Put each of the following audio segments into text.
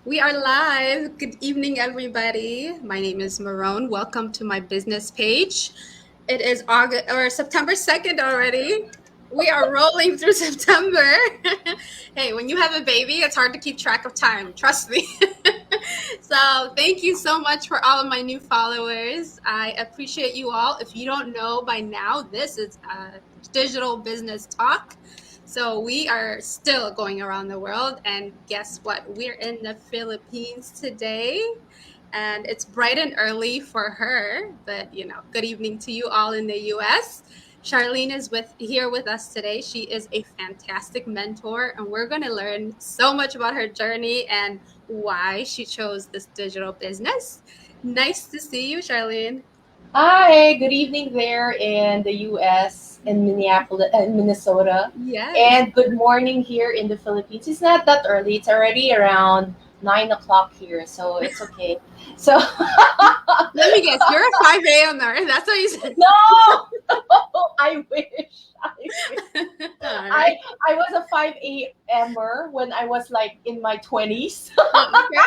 We are live. Good evening, everybody. My name is Merone. Welcome to my business page. It is August or September 2nd already. We are rolling through September. Hey, when you have a baby, it's hard to keep track of time. Trust me. So, thank you so much for all of my new followers. I appreciate you all. If you don't know by now, this is Digital Business Talk. So we are still going around the world, and guess what? We're in the Philippines today, and it's bright and early for her. But good evening to you all in the U.S. Charlene is with here with us today. She is a fantastic mentor, and we're going to learn so much about her journey and why she chose this digital business. Nice to see you, Charlene. Hi, good evening there in the US, in Minneapolis, Minnesota. Yes. And good morning here in the Philippines. It's not that early, it's already around 9 o'clock here, so it's okay. So, Let me guess. You're a 5 a.m.er. That's what you said. no, I wish. All right. I, I was a 5 a.m.er when I was like in my 20s. Oh, okay.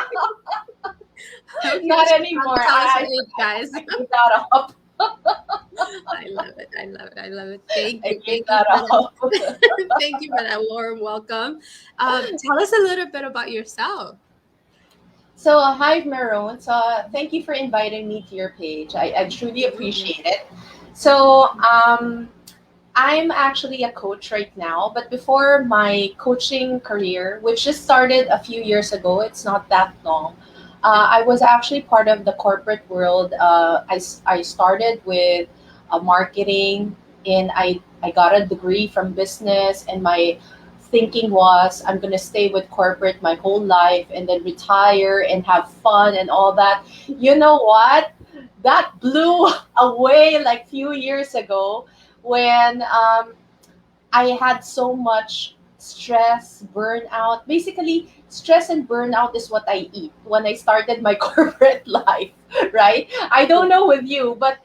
Okay, Not she's about anymore. to tell us her age, guys. I gave that up. I love it. I love it. I love it. Thank I you. gave Thank you that for that. up. Thank you for that warm welcome. Tell us a little bit about yourself. So, hi, Merone. So, thank you for inviting me to your page. I truly Absolutely. appreciate it. So, I'm actually a coach right now, but before my coaching career, which just started a few years ago, it's not that long. Okay. I was actually part of the corporate world. I started with marketing, and I got a degree from business, and my thinking was I'm going to stay with corporate my whole life and then retire and have fun and all that. You know what? That blew away like few years ago when I had so much stress, burnout. Basically, stress and burnout is what I eat when I started my corporate life, right? I don't know with you, but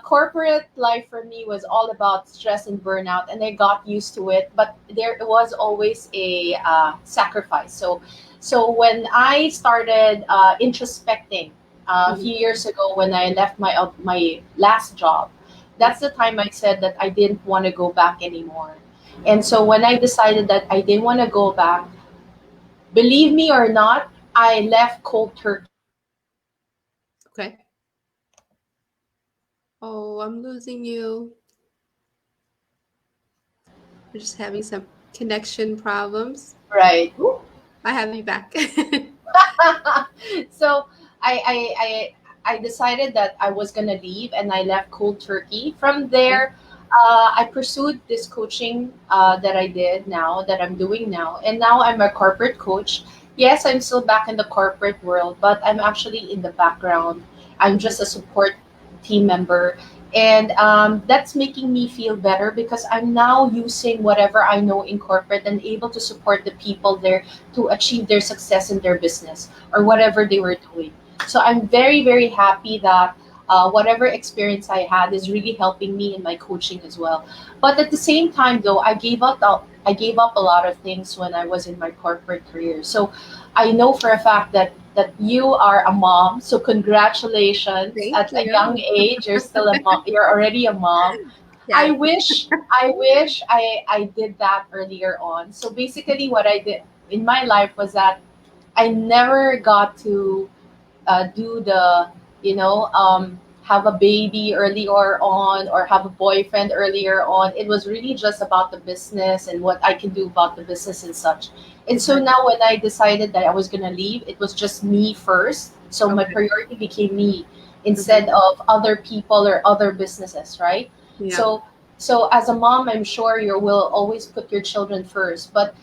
corporate life for me was all about stress and burnout, and I got used to it. But there was always a sacrifice. So when I started introspecting a Mhm. few years ago, when I left my last job, Yeah. that's the time I said that I didn't want to go back anymore. And so when I decided that I didn't want to go back, believe me or not, I left cold turkey. Okay. Oh, I'm losing you. We're just having some connection problems. Right. Ooh, I have you back. So I, I I I decided that I was gonna leave, and I left cold turkey. From Okay. there, I pursued this coaching that I did now, that I'm doing now, and now I'm a corporate coach. Yes, I'm still back in the corporate world, but I'm actually in the background. I'm Mhm. just a support team member, and that's making me feel better because I'm now using whatever I know in corporate and able to support the people there to achieve their success in their business or whatever they were doing. So I'm very, very happy that whatever experience I had is really helping me in my coaching as well. But at the same time, though, I gave up a lot of things when I was in my corporate career. So I know for a fact that you are a mom. So congratulations Thank at a young you. age. You're still a mom. You're already a mom. Yes. I wish I did that earlier on. So basically, what I did in my life was that I never got to do the, have a baby earlier on or have a boyfriend earlier on. It was really just about the business and what I can do about the business and such. And so Okay. now when I decided that I was going to leave, it was just me first. So my Okay. priority became me Okay. instead of other people or other businesses, right? Yeah. So as a mom, I'm sure you will always put your children first, but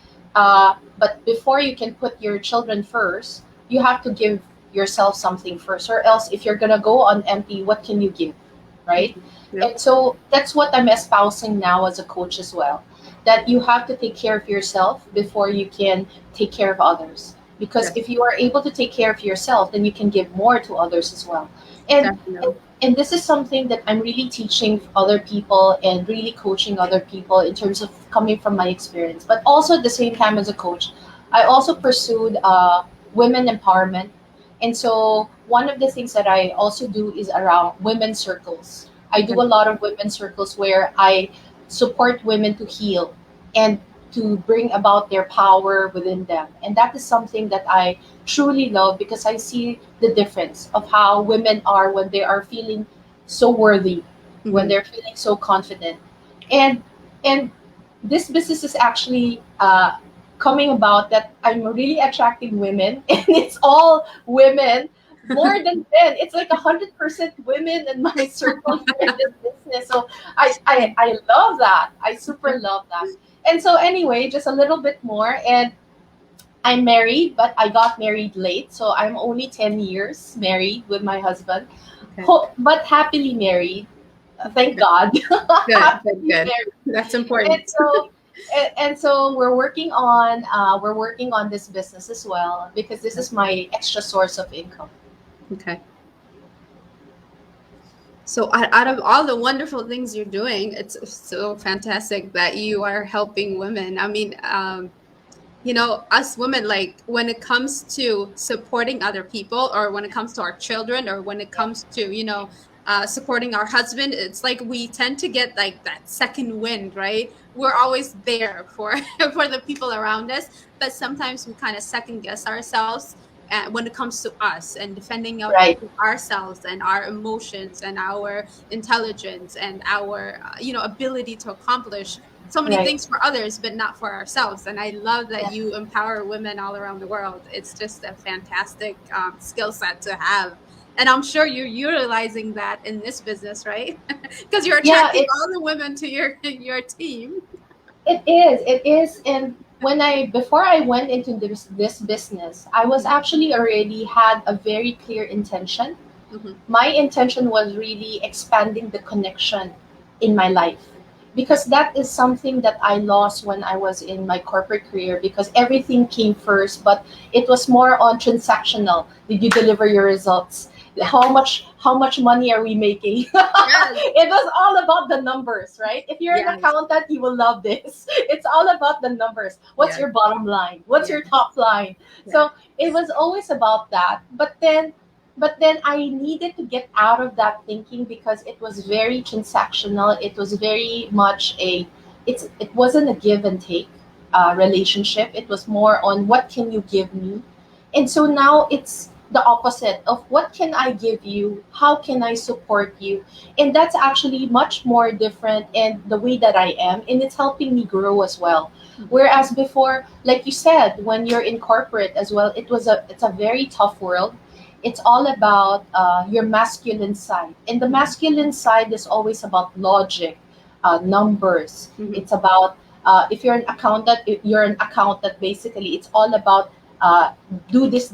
before you can put your children first, you have to give yourself something first, or else if you're gonna go on empty, what can you give, right? Mhm. Yep. And so that's what I'm espousing now as a coach as well, that you have to take care of yourself before you can take care of others, because Yes. if you are able to take care of yourself, then you can give more to others as well. And Definitely. and this is something that I'm really teaching other people and really coaching other people in terms of coming from my experience, but also at the same time as a coach, I also pursued women empowerment. And so one of the things that I also do is around women circles. I do Okay. a lot of women circles where I support women to heal and to bring about their power within them. And that is something that I truly love because I see the difference of how women are when they are feeling so worthy, when Hmm. they're feeling so confident. And and this business is actually coming about that I'm really attracting women, and it's all women. More than 10, it's like 100% women in my circle here in this business. So I love that. I super love that. And so anyway, just a little bit more, and I'm married, but I got married late, so I'm only 10 years married with my husband. Okay. But happily married, thank God. Good, good, Happily good. married. That's and important. so and so we're working on this business as well because this is my extra source of income. Okay. So out of all the wonderful things you're doing, it's so fantastic that you are helping women. I mean, us women, like when it comes to supporting other people, or when it comes to our children, or when it Yeah. comes to, supporting our husband, it's like we tend to get like that second wind, right? We're always there for for the people around us, but sometimes we kind of second guess ourselves when it comes to us and defending Right. ourselves and our emotions and our intelligence and our ability to accomplish so many Right. things for others, but not for ourselves. And I love that Yeah. you empower women all around the world. It's just a fantastic skill set to have. And I'm sure you're utilizing that in this business, right? Because you're Yeah, attracting all the women to your team. it is. And when I before I went into this business, I was Mhm, actually already had a very clear intention. mhm, My intention was really expanding the connection in my life because that is something that I lost when I was in my corporate career because everything came first, but it was more on transactional. Did you deliver your results? yeah. How much money are we making? Yes. It was all about the numbers, right? If you're an Yes. accountant, you will love this. It's all about the numbers. What's Yes. your bottom line? What's Yeah. your top line? Yeah. So it was always about that. But then I needed to get out of that thinking because it was very transactional. It was very much it wasn't a give and take relationship. It was more on what can you give me, and so now it's the opposite of what can I give you, how can I support you, and that's actually much more different in the way that I am, and it's helping me grow as well. Mhm. Whereas before, like you said, when you're in corporate as well, it's a very tough world. It's all about your masculine side, and the Mhm. masculine side is always about logic, numbers. Mhm. It's about if you're an accountant. Basically, it's all about do this.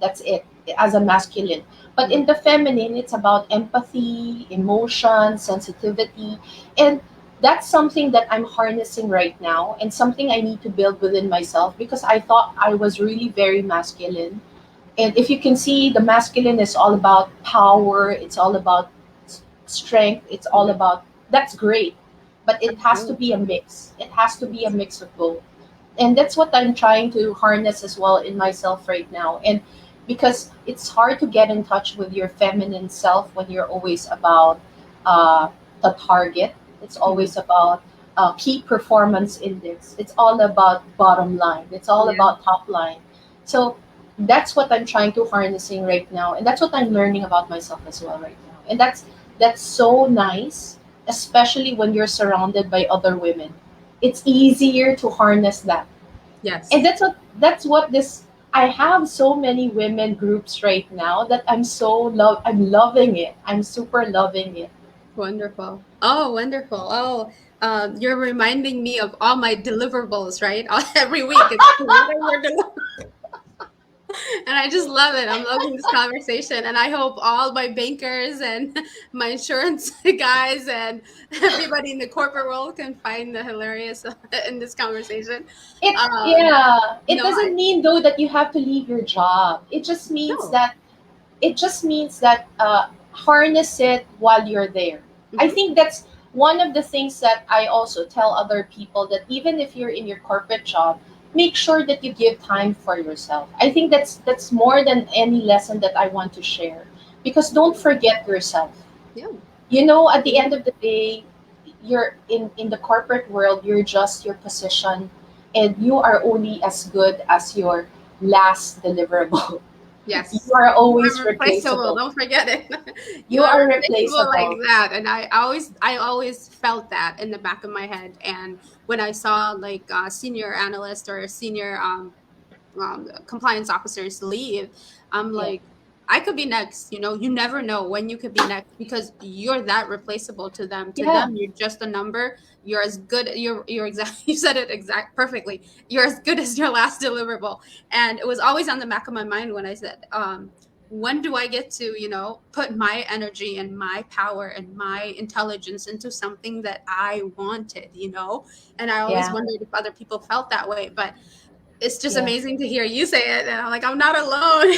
That's it as a masculine. But Mhm. in the feminine, it's about empathy, emotion, sensitivity, and that's something that I'm harnessing right now, and something I need to build within myself because I thought I was really very masculine. And if you can see, the masculine is all about power, it's all about strength, it's all Mhm. about that's great. But it has to Absolutely. be a mix. It has to be a Yes. mix of both. And that's what I'm trying to harness as well in myself right now. And because it's hard to get in touch with your feminine self when you're always about the target, it's Mhm. always about key performance index, it's all about bottom line, it's all Yeah. about top line. So that's what I'm trying to harnessing right now, and that's what I'm learning about myself as well right now. And that's so nice, especially when you're surrounded by other women. It's easier to harness that. And Yes. that's what this I have so many women groups right now that I'm loving it. I'm super loving it. Wonderful. Oh, wonderful. Oh, you're reminding me of all my deliverables, right? Every week, it's what are your and I just love it. I'm loving this conversation, and I hope all my bankers and my insurance guys and everybody in the corporate world can find the hilarious in this conversation. It Um, Yeah, it no, I doesn't mean though that you have to leave your job. no. It just means that harness it while you're there. I Hmm. think that's one of the things that I also tell other people, that even if you're in your corporate job, make sure that you give time for yourself. I think that's more than any lesson that I want to share, because don't forget yourself. Yeah. You know, at the end of the day, you're in the corporate world, you're just your position, and you are only as good as your last deliverable. You Yes. are You always are replaceable. replaceable. Don't forget it. You You are are replaceable like replaceable. that. And I always felt that in the back of my head. And when I saw like senior analyst or senior compliance officers leave, I'm Yeah. like, I could be next. You never know when you could be next because you're that replaceable to them. To Yeah. them, you're just a number. You're as good. You're exact. You said it exact perfectly. You're as good as your last deliverable. And it was always on the back of my mind when I said, when do I get to, put my energy and my power and my intelligence into something that I wanted. And I always Yeah. wondered if other people felt that way, but it's just Yeah. amazing to hear you say it, and I'm like, I'm not alone.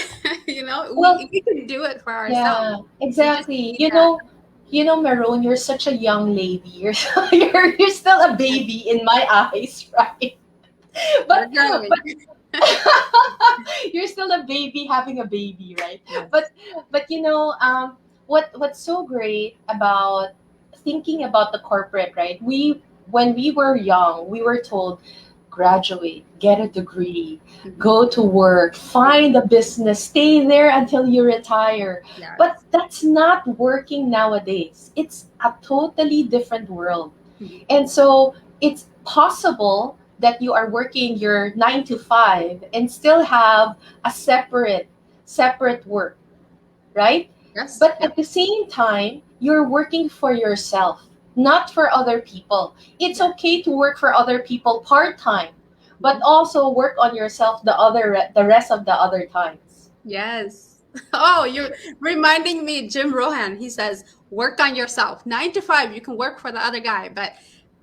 Well, We can do it for ourselves. yeah, We just exactly. need that. You know, Maroon, you're such a young lady. You're still a Yes, baby in my eyes, right? we're But growing. but you're still a baby having a baby, right? Yes. But what's so great about thinking about the corporate, right? We When we were young, we were told graduate, get a degree, Mhm. go to work, find a business, stay there until you retire. But Yes. that's not working nowadays. It's a totally different world. Mhm. And so it's possible that you are working your 9 to 5 and still have a separate work, right? Yes. But Yep. at the same time, you're working for yourself, not for other people. It's Yeah. okay to work for other people part-time, but Mhm. also work on yourself the rest of the other times. Yes. Oh, you're reminding me, Jim Rohan. He says, work on yourself. 9 to 5, you can work for the other guy, but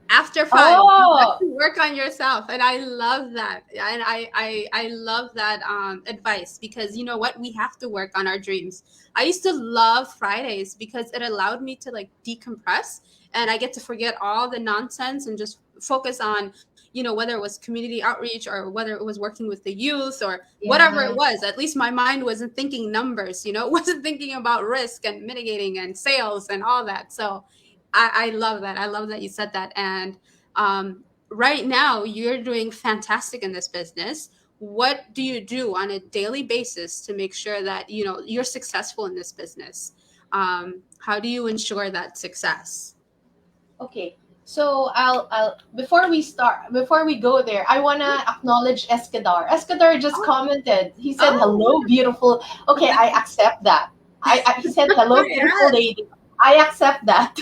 after 5, you have Oh, to work on yourself. And I love that. And I love that advice, because you know what? We have to work on our dreams. I used to love Fridays because it allowed me to like decompress, and I get to forget all the nonsense and just focus on, whether it was community outreach or whether it was working with the youth or whatever it yeah. was. At least my mind wasn't thinking numbers, it wasn't thinking about risk and mitigating and sales and all that. So I love that. I love that you said that. And right now, you're doing fantastic in this business. What do you do on a daily basis to make sure that you're successful in this business? How do you ensure that success? Okay. So I'll before we go there, I wanna acknowledge Escadar. Escadar just Oh, commented. He said, oh, "Hello, beautiful." Okay, I accept that. He said, "Hello, beautiful yes. lady." I accept that.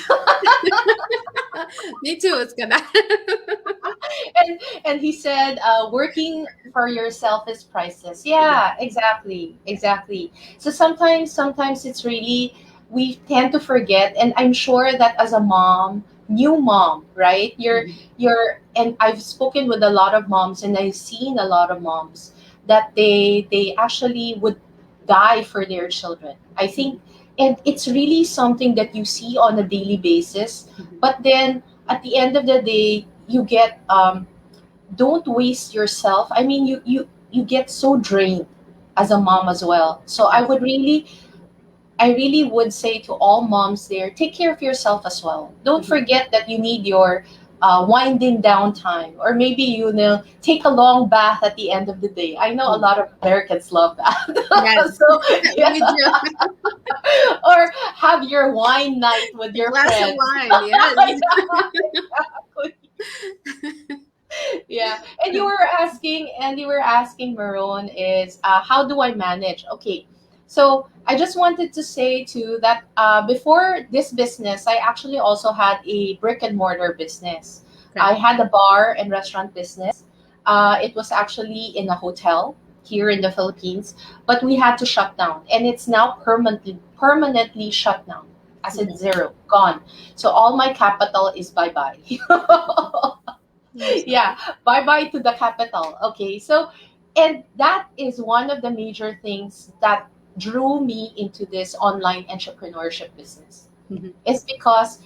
Me too. It's good. And he said, "Working for yourself is priceless." Yeah. Yeah, exactly, exactly. So sometimes it's really, we tend to forget, and I'm sure that as a mom, new mom, right? Mhm. And I've spoken with a lot of moms, and I've seen a lot of moms that they actually would die for their children. I think, Mhm. and it's really something that you see on a daily basis. Mhm. But then at the end of the day, you get don't waste yourself. I mean, you get so drained as a mom as well. So Yes. I really would say to all moms there, take care of yourself as well. Don't Mhm. forget that you need your winding down time, or maybe take a long bath at the end of the day. I know a Mhm. lot of Americans love that. Yes. So yeah, We do. or have your wine night with A your glass of friends. wine. Yes. Yeah, and you were asking, Maroon, is how do I manage? Okay, so I just wanted to say too that before this business, I actually also had a brick and mortar business. I Okay. had a bar and restaurant business. It was actually in a hotel here in the Philippines, but we had to shut down, and it's now permanently shut down. I said Okay. zero, gone. So all my capital is bye bye. I'm Yeah, sorry. bye bye to the capital. Okay, so, and that is one of the major things that drew me into this online entrepreneurship business. Mhm. It's because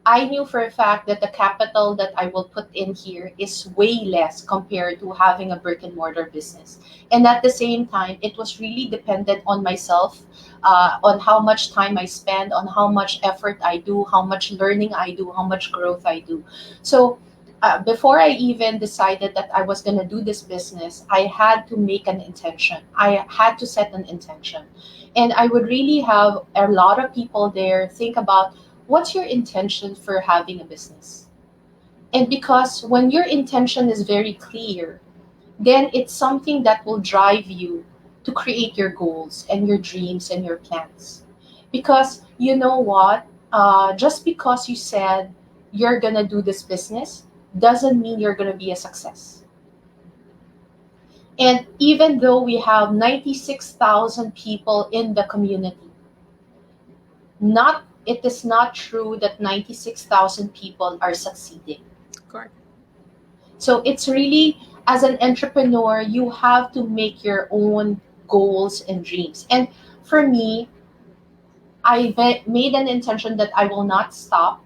I knew for a fact that the capital that I will put in here is way less compared to having a brick and mortar business. And at the same time, it was really dependent on myself, on how much time I spend, on how much effort I do, how much learning I do, how much growth I do. So, before I even decided that I was going to do this business, I had to make an intention. I had to set an intention. And I would really have a lot of people there think about what's your intention for having a business. And because when your intention is very clear, then it's something that will drive you to create your goals and your dreams and your plans. Because you know what? Just because you said you're going to do this business doesn't mean you're going to be a success. And even though we have 96,000 people in the community, not it is not true that 96,000 people are succeeding. Correct. So it's really, as an entrepreneur, you have to make your own goals and dreams. And for me, made an intention that I will not stop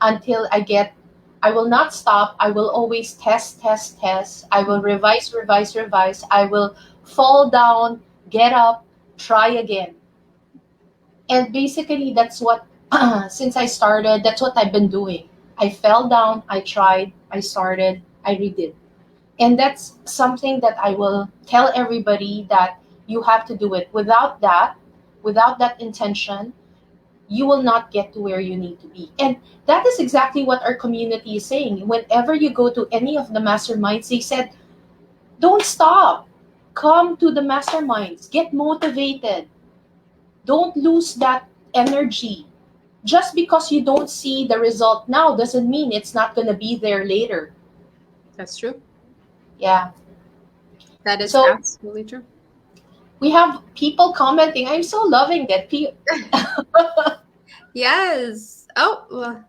until I will not stop. I will always test, test, test. I will revise, revise, revise. I will fall down, get up, try again. And basically, that's what, since I started, that's what I've been doing. I fell down, I tried, I started, I redid. And that's something that I will tell everybody, that you have to do it. Without that intention, you will not get to where you need to be. And that is exactly what our community is saying. Whenever you go to any of the masterminds, they said, don't stop. Come to the masterminds, get motivated. Don't lose that energy. Just because you don't see the result now doesn't mean it's not going to be there later. That's true. Yeah. That is So absolutely true. we have people commenting. I'm so loving that. Yes. Oh, well,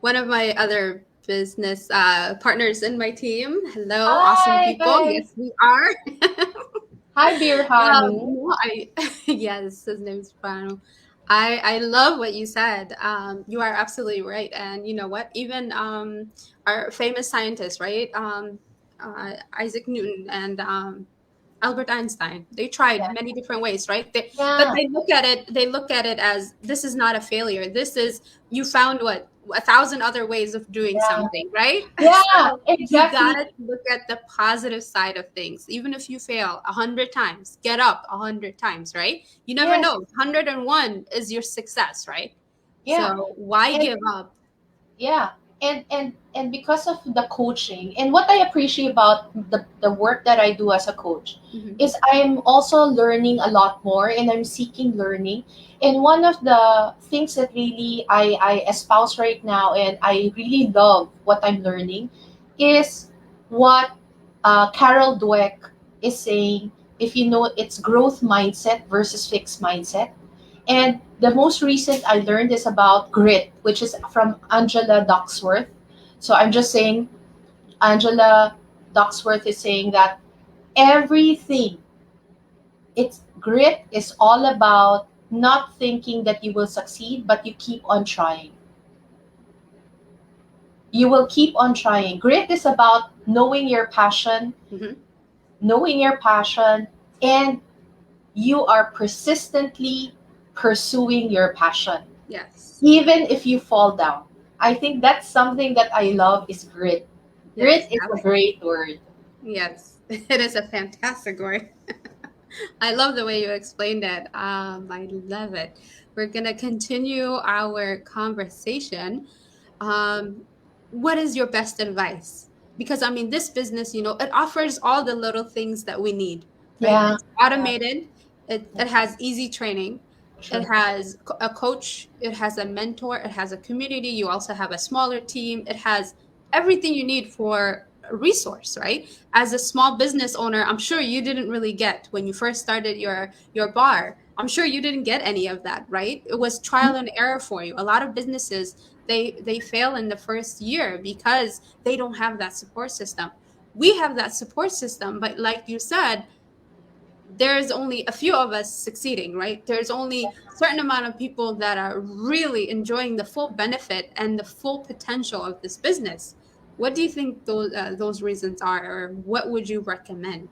one of my other business partners in my team. Hello, awesome Hi, people. guys. Yes, we are. Hi, Beer Hanu. No, yes, his name's Pano. I love what you said. You are absolutely right. And you know what? Even our famous scientists, right? Isaac Newton and Albert Einstein. They tried Yeah. many different ways, right? But Yeah. they look at it as this is not a failure. This is you found what 1,000 other ways of doing Yeah. something, right? Yeah, So you exactly. gotta look at the positive side of things. Even if you fail 100 times, get up 100 times, right? You never Yes. know. 101 is your success, right? Yeah. So why And give up? yeah, and because of the coaching, and what I appreciate about the work that I do as a coach Mhm. is I'm also learning a lot more, and I'm seeking learning. And one of the things that really I espouse right now, and I really love what I'm learning, is what Carol Dweck is saying. If you know, it's growth mindset versus fixed mindset. And the most recent I learned is about grit, which is from Angela Ducksworth. So I'm just saying, Angela Ducksworth is saying that everything, it's grit is all about not thinking that you will succeed, but you keep on trying. You will keep on trying. Grit is about Mhm. knowing your passion, and you are persistently pursuing your passion Yes. even if you fall down. I think that's something that I love is grit. Yes. Grit is a great word. Yes. It is a fantastic word. I love the way you explained it. I love it. We're going to continue our conversation. Um, what is your best advice? Because I mean, this business, it offers all the little things that we need, right? Yeah, It's yeah, automated, it has easy training, it true. has a coach, it has a mentor, it has a community. You also have a smaller team. It has everything you need for a resource, right? As a small business owner, I'm sure you didn't really get when you first started your bar. I'm sure you didn't get any of that, right? It was trial and error for you. A lot of businesses they fail in the first year because they don't have that support system. We have that support system, but like you said, there's only a few of us succeeding, right? There's only a certain amount of people that are really enjoying the full benefit and the full potential of this business. What do you think those reasons are, or what would you recommend?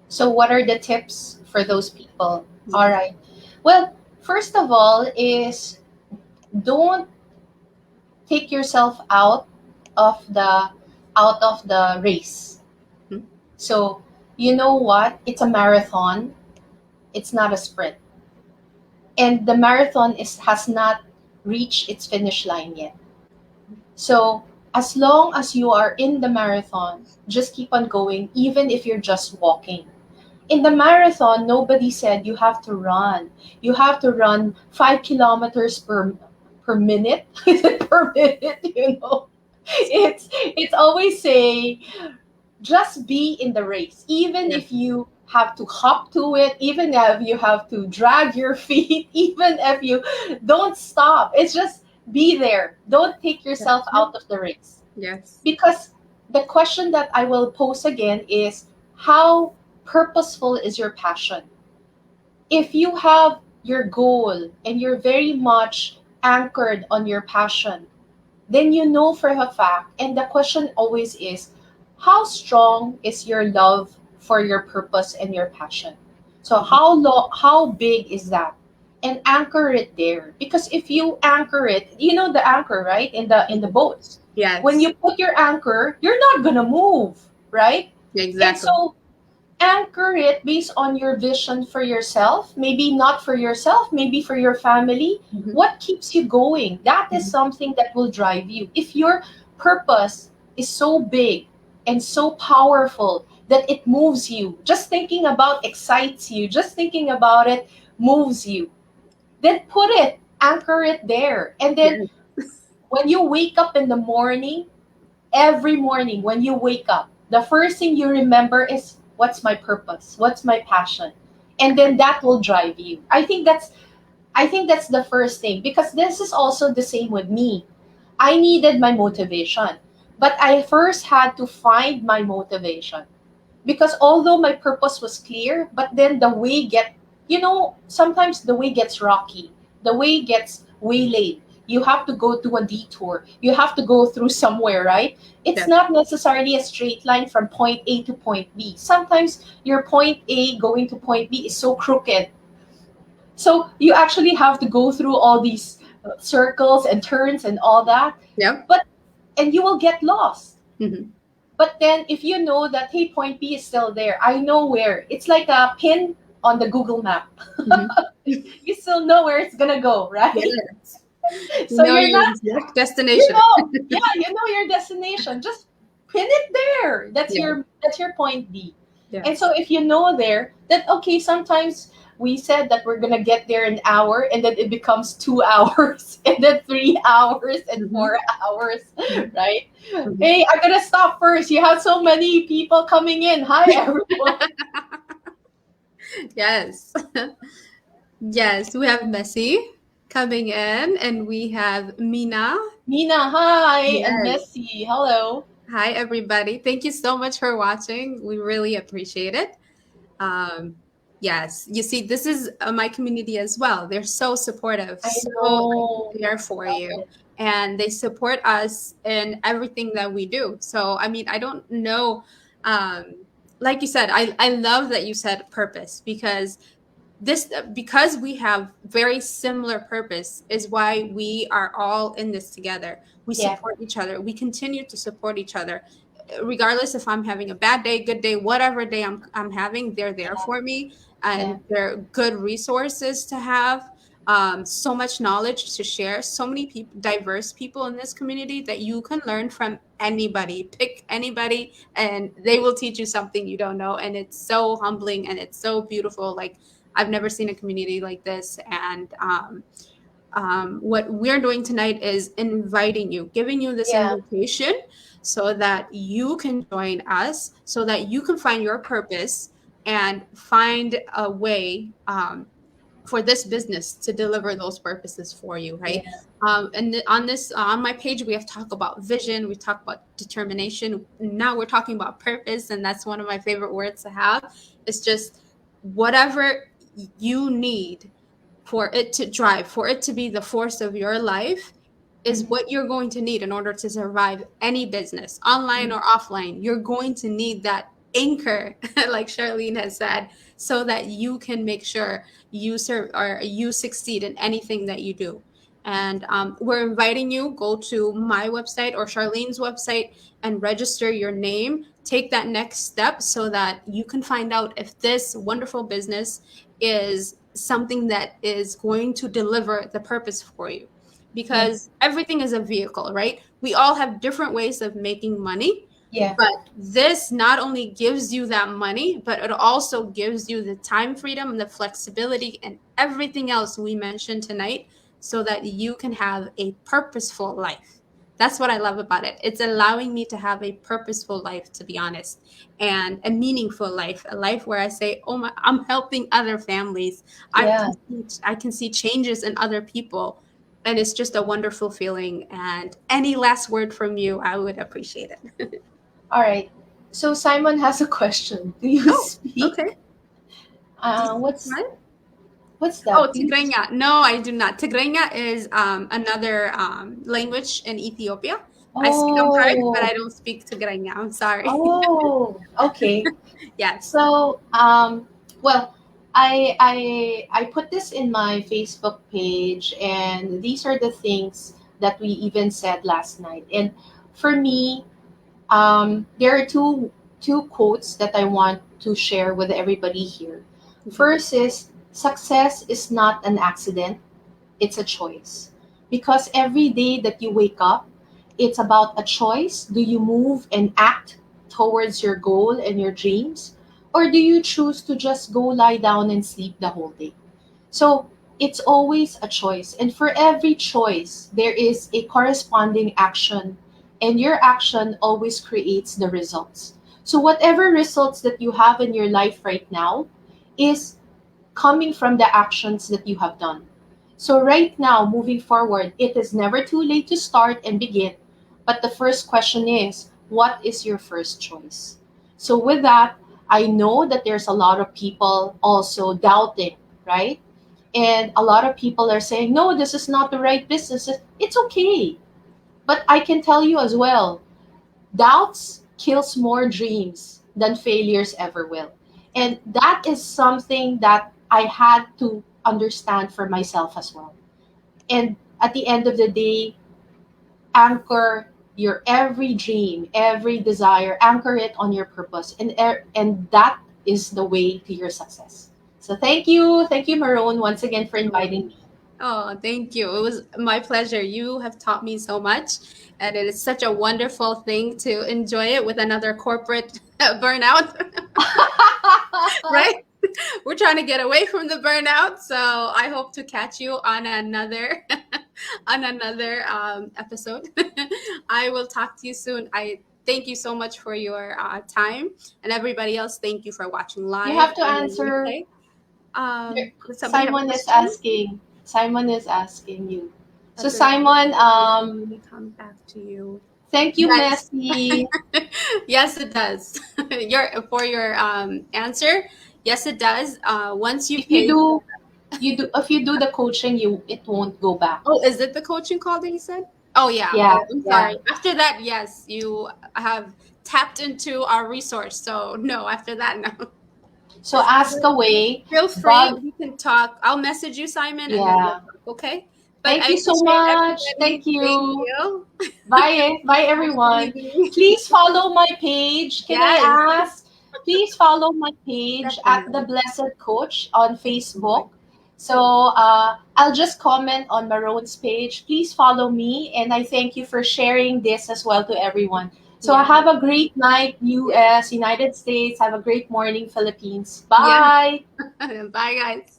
So, what are the tips for those people? All Yes. right. Well, first of all, is don't take yourself of the out of the race. Mhm. So, you know what? It's a marathon. It's not a sprint, and the marathon is has not reached its finish line yet. So, as long as you are in the marathon, just keep on going, even if you're just walking. In the marathon, nobody said you have to run. You have to run 5 kilometers per minute. Is it per minute? It's always say just be in the race, even Yeah. if you have to hop to it, even if you have to drag your feet, even if you don't stop. It's just be there. Don't take yourself Yeah. out of the race. Yes. Because the question that I will pose again is, how purposeful is your passion? If you have your goal and you're very much anchored on your passion, then you know for a fact. And the question always is, how strong is your love for your purpose and your passion? So Mhm. how big is that? And anchor it there. Because if you anchor it, you know the anchor, right? In the boats. When Yes. you put your anchor, you're not gonna move, right? And Exactly. so anchor it based on your vision for yourself, maybe not for yourself, maybe for your family. Mhm. What keeps you going? That is Mhm. something that will drive you. If your purpose is so big and so powerful that it moves you, just thinking about excites you, just thinking about it moves you, then put it, anchor it there. And then Yes. when you wake up in the morning, every morning when you wake up, the first thing you remember is, what's my purpose? What's my passion? And then that will drive you. I think that's the first thing, because this is also the same with me. I needed my motivation, but I first had to find my motivation, because although my purpose was clear, but then the way sometimes the way gets rocky, the way gets waylaid. You have to go to a detour, you have to go through somewhere, right? It's Yes. not necessarily a straight line from point A to point B. Sometimes your point A going to point B is so crooked, so you actually have to go through all these circles and turns and all that. Yep. But and you will get lost. Mhm. But then if you know that, hey, point B is still there, I know where. It's like a pin on the Google map. Mhm. You still know where it's gonna go, right? Yes. You So know you're your not, exact destination. yeah, you know your destination. Just pin it there. That's Yeah. your point B. And Yes. so if you know there that, okay, sometimes we said that we're gonna get there an hour, and then it becomes 2 hours, and then 3 hours and Mhm. 4 hours, Mhm. right? Mhm. Hey, I gotta stop first. You have so many people coming in. Hi, everyone. Yes. Yes. We have Messi coming in, and we have Mina. Nina, hi, and Yes. Messi, hello. Hi, everybody. Thank you so much for watching. We really appreciate it. Um, yes, you see, this is my community as well. They're so supportive, I so know. there for Love you, it. and they support us in everything that we do. So, I mean, I don't know. Um, like you said, I love that you said purpose, because we have very similar purpose is why we are all in this together. We Yeah, support each other, we continue to support each other, regardless if I'm having a bad day, good day, whatever day I'm having, they're there yeah, for me, yeah, and they're good resources to have. So much knowledge to share, so many people, diverse people in this community, that you can learn from anybody. Pick anybody and they will teach you something you don't know, and it's so humbling and it's so beautiful. Like, I've never seen a community like this. And what we're doing tonight is inviting you, giving you this yeah, invitation so that you can join us, so that you can find your purpose and find a way for this business to deliver those purposes for you, right? yeah, On my page, we have talked about vision, we talk about determination. Now we're talking about purpose, and that's one of my favorite words to have. It's just whatever you need for it to drive, for it to be the force of your life, is Mhm. what you're going to need in order to survive any business, online or Mhm. offline. You're going to need that anchor, like Charlene has said, so that you can make sure you serve or you succeed in anything that you do. And we're inviting you, go to my website or Charlene's website and register your name. Take that next step so that you can find out if this wonderful business is something that is going to deliver the purpose for you, because Yes. everything is a vehicle, right? We all have different ways of making money, Yeah. but this not only gives you that money, but it also gives you the time freedom and the flexibility and everything else we mentioned tonight so that you can have a purposeful life. That's what I love about it. It's allowing me to have a purposeful life, to be honest, and a meaningful life, a life where I say, "Oh my, I'm helping other families. Yeah. I can see changes in other people." And it's just a wonderful feeling. And any last word from you, I would appreciate it. All right. So Simon has a question. Do you Oh, okay. speak? Do you speak What's what? that? Oh, Do you? Tigreña. No, I do not. Tigreña is another language in Ethiopia. I see them hard, but Oh. I don't speak Tigreña. I'm sorry. Oh. Okay. Yes. So, well, I put this in my Facebook page, and these are the things that we even said last night. And for me, there are two quotes that I want to share with everybody here. Okay. First is success is not an accident; it's a choice. Because every day that you wake up, it's about a choice. Do you move and act towards your goal and your dreams? Or do you choose to just go lie down and sleep the whole day? So it's always a choice. And for every choice, there is a corresponding action. And your action always creates the results. So whatever results that you have in your life right now is coming from the actions that you have done. So, right now, moving forward, it is never too late to start and begin. But the first question is, what is your first choice? So, with that, I know that there's a lot of people also doubting, right? And a lot of people are saying, no, this is not the right business. It's okay. But I can tell you as well, doubts kills more dreams than failures ever will. And that is something that I had to understand for myself as well. And at the end of the day, anchor your every dream, every desire, anchor it on your purpose. And that is the way to your success. So thank you. Thank you, Marone, once again for inviting Oh, me. oh, thank you. It was my pleasure. You have taught me so much, and it is such a wonderful thing to enjoy it with another corporate burnout, right? We're trying to get away from the burnout, so I hope to catch you on another on another episode. I will talk to you soon. I thank you so much for your time, and everybody else. Thank you for watching You live have to and the answer. replay. Does somebody have a Simon is question? asking. Simon is asking you. So Other Simon, let me come back to you. thank you, Yes, Messi. yes, it does. Your for your answer. Yes, it does. Once you If you pay. do, if you do the coaching, you it won't go back. Oh, is it the coaching call that you said? Oh yeah. Yeah, Oh, I'm yeah. sorry. After that, yes, you have tapped into our resource. So no, after that, no. So ask away, Feel free. but We can talk. I'll message you, Simon, and then we'll yeah. talk. Okay. But Thank I you so appreciate much. everybody. Thank Thank you. you. Bye, bye, Have a good everyone. evening. Please follow my page. Can I Yes, ask? Please follow my page at the definitely. Blessed Coach on Facebook. Definitely. So I'll just comment on Marone's page. Please follow me, and I thank you for sharing this as well to everyone. So Yeah. have a great night, Yeah. U.S., United States. Have a great morning, Philippines. Yeah. Bye. Bye, guys.